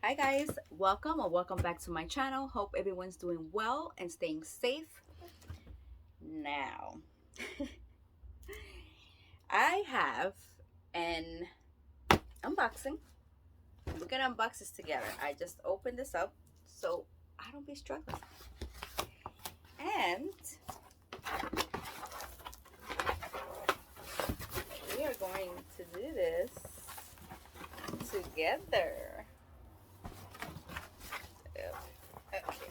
Hi guys, welcome or welcome back to my channel. Hope everyone's doing well and staying safe. Now, I have an unboxing. We're gonna unbox this together. I just opened this up so I don't be struggling. And we are going to do this together. Okay.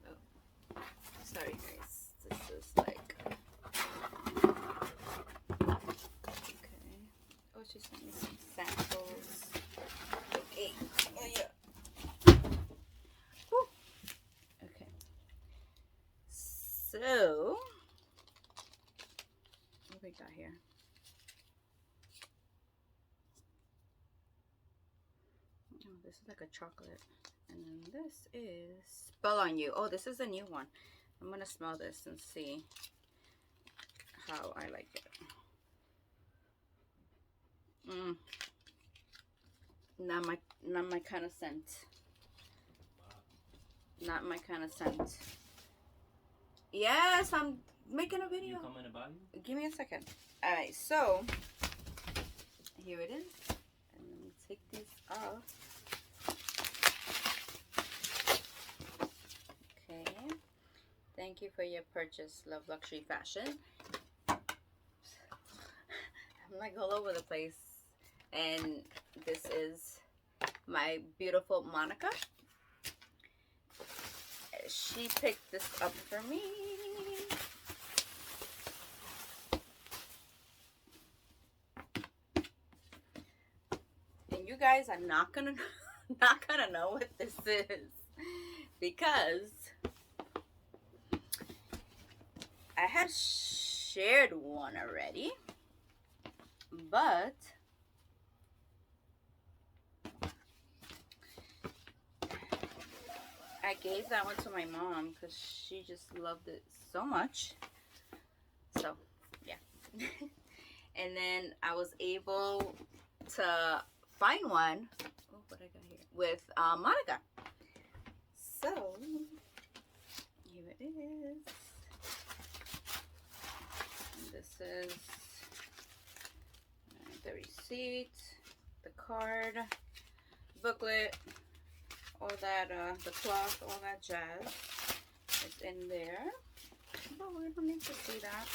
Oh, sorry guys. This is like okay. Oh, she sent me some samples. Okay. Oh yeah. Whew. Okay. So what we got here? Oh, this is like a chocolate. And then this is Spell on You. Oh, this is a new one. I'm gonna smell this and see how I like it. Not my kind of scent. Not my kind of scent. Yes, I'm making a video. You coming to buy you? Give me a second. All right, so here it is. And let me take these off. Okay. Thank you for your purchase, Love Luxury Fashion. I'm like all over the place. And this is my beautiful Monica. She picked this up for me. And you guys are not gonna know what this is because I had shared one already, but I gave that one to my mom because she just loved it so much. So yeah. And then I was able to find one. Oh, what I got here with Monica. So here it is. And this is the receipt, the card, booklet, all that, the cloth, all that jazz is in there. But we don't need to see that.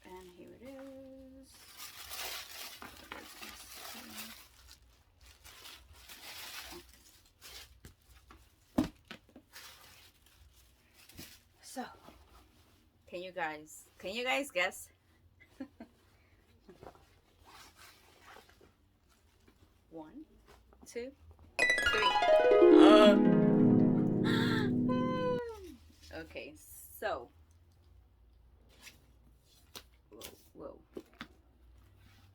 And here it is. So, can you guys guess? One, two, three. Okay, so whoa,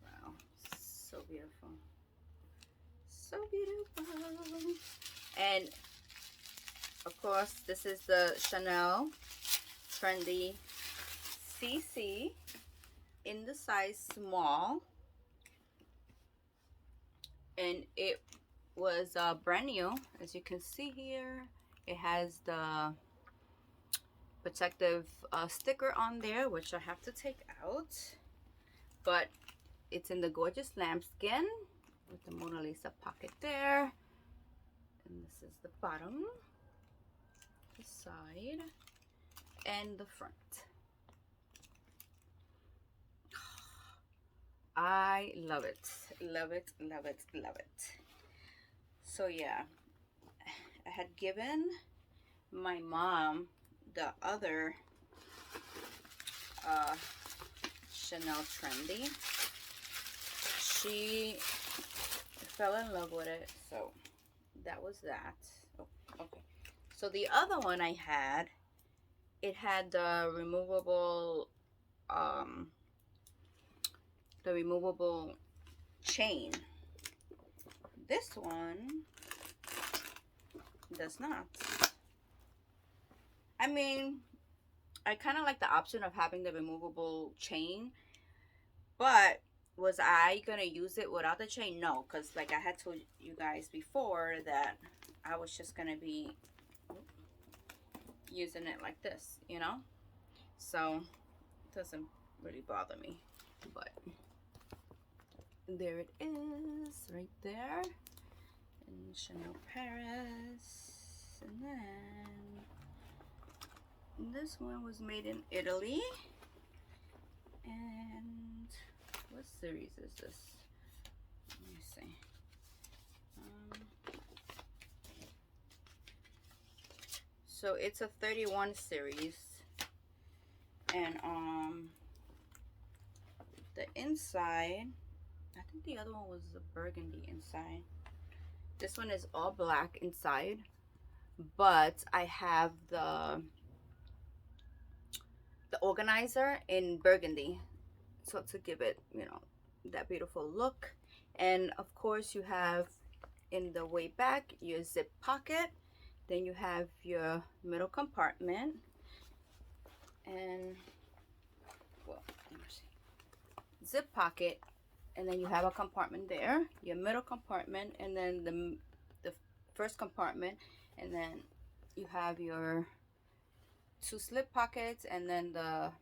wow, so beautiful, so beautiful. And of course, this is the Chanel Trendy CC in the size small, and it was brand new. As you can see here, it has the protective sticker on there, which I have to take out, but it's in the gorgeous lambskin with the Mona Lisa pocket there. And this is the bottom, the side, and the front. I love it, love it, love it, love it. So yeah, I had given my mom the other Chanel Trendy. She fell in love with it, so that was that. Oh, okay. So the other one I had, it had the removable chain. This one does not. I mean, I kind of like the option of having the removable chain, but was I gonna use it without the chain? No, because like I had told you guys before that I was just gonna be using it like this, you know? So it doesn't really bother me, but there it is right there. And Chanel Paris. And then this one was made in Italy. And what series is this? Let me see. So it's a 31 series. And the inside, I think the other one was a burgundy inside. This one is all black inside, but I have the organizer in burgundy, so to give it, you know, that beautiful look. And of course you have in the way back your zip pocket, then you have your middle compartment, and well, let me see, zip pocket, and then you have a compartment there, your middle compartment, and then the first compartment, and then you have your 2 slip pockets, and then the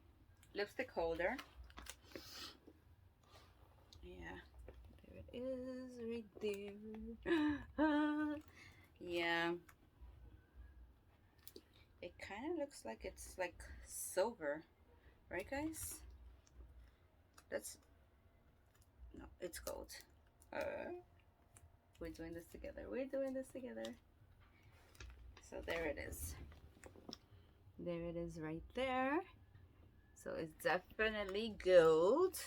lipstick holder. Yeah, there it is right there. Yeah, it kind of looks like it's like silver, right guys? That's, no, it's gold. We're doing this together, we're doing this together. So there it is, there it is right there. So it's definitely gold,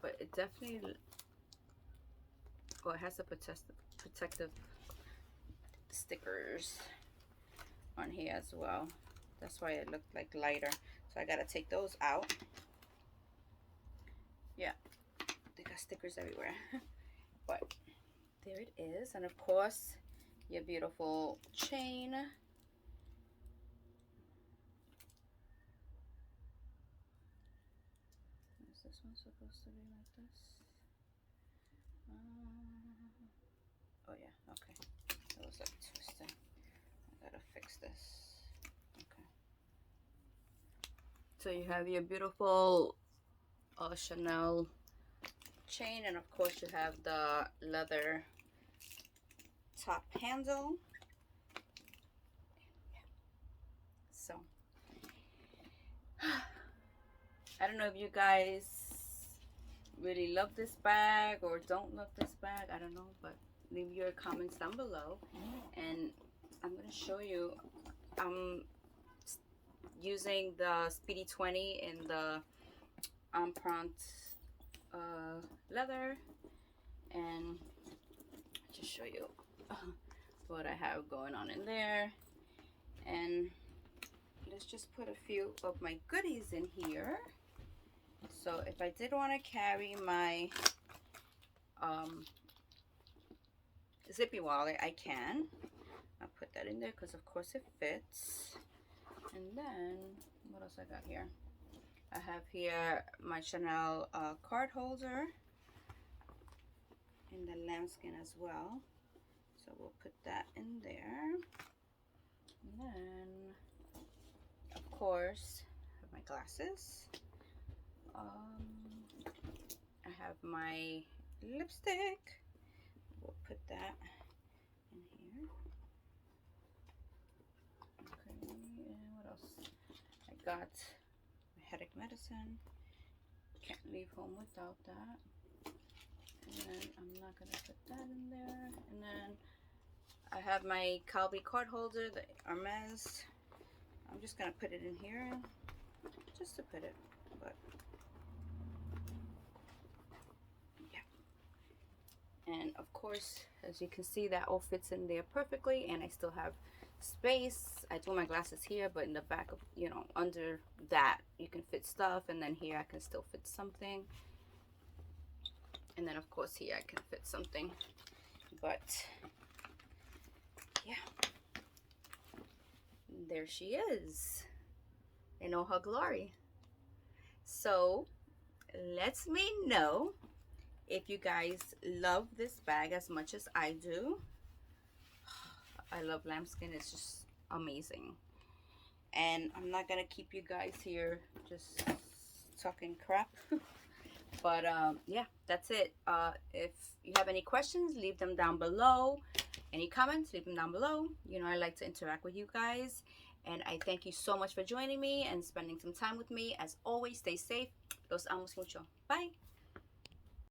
but it definitely, oh, it has a protective stickers on here as well. That's why it looked like lighter, so I gotta take those out. Yeah, they got stickers everywhere. But there it is, and of course your beautiful chain. Is this one supposed to be like this? Oh yeah, okay. It was like twisted. I gotta fix this. Okay. So you have your beautiful Chanel chain, and of course you have the leather top handle. So I don't know if you guys really love this bag or don't love this bag, I don't know, but leave your comments down below. And I'm gonna show you, I'm using the Speedy 20 in the Empreinte leather, and just show you what I have going on in there. And let's just put a few of my goodies in here. So if I did want to carry my zippy wallet, I can. I'll put that in there because of course it fits. And then what else I got here? I have here my Chanel card holder in the lambskin as well, so we'll put that in there. And then of course I have my glasses. I have my lipstick, we'll put that in here. Okay, and what else? I got my headache medicine, can't leave home without that. And then I'm not gonna put that in there. And then I have my Calvi card holder, the Hermes. I'm just gonna put it in here just to put it, but yeah. And of course, as you can see, that all fits in there perfectly, and I still have space. I threw my glasses here, but in the back of, you know, under that you can fit stuff, and then here I can still fit something, and then of course here I can fit something. But yeah, there she is in all her glory. So let me know if you guys love this bag as much as I do. I love lambskin. It's just amazing. And I'm not gonna keep you guys here just talking crap. But yeah, that's it. If you have any questions, leave them down below. Any comments, leave them down below. You know, I like to interact with you guys. And I thank you so much for joining me and spending some time with me. As always, stay safe. Los amo mucho. Bye.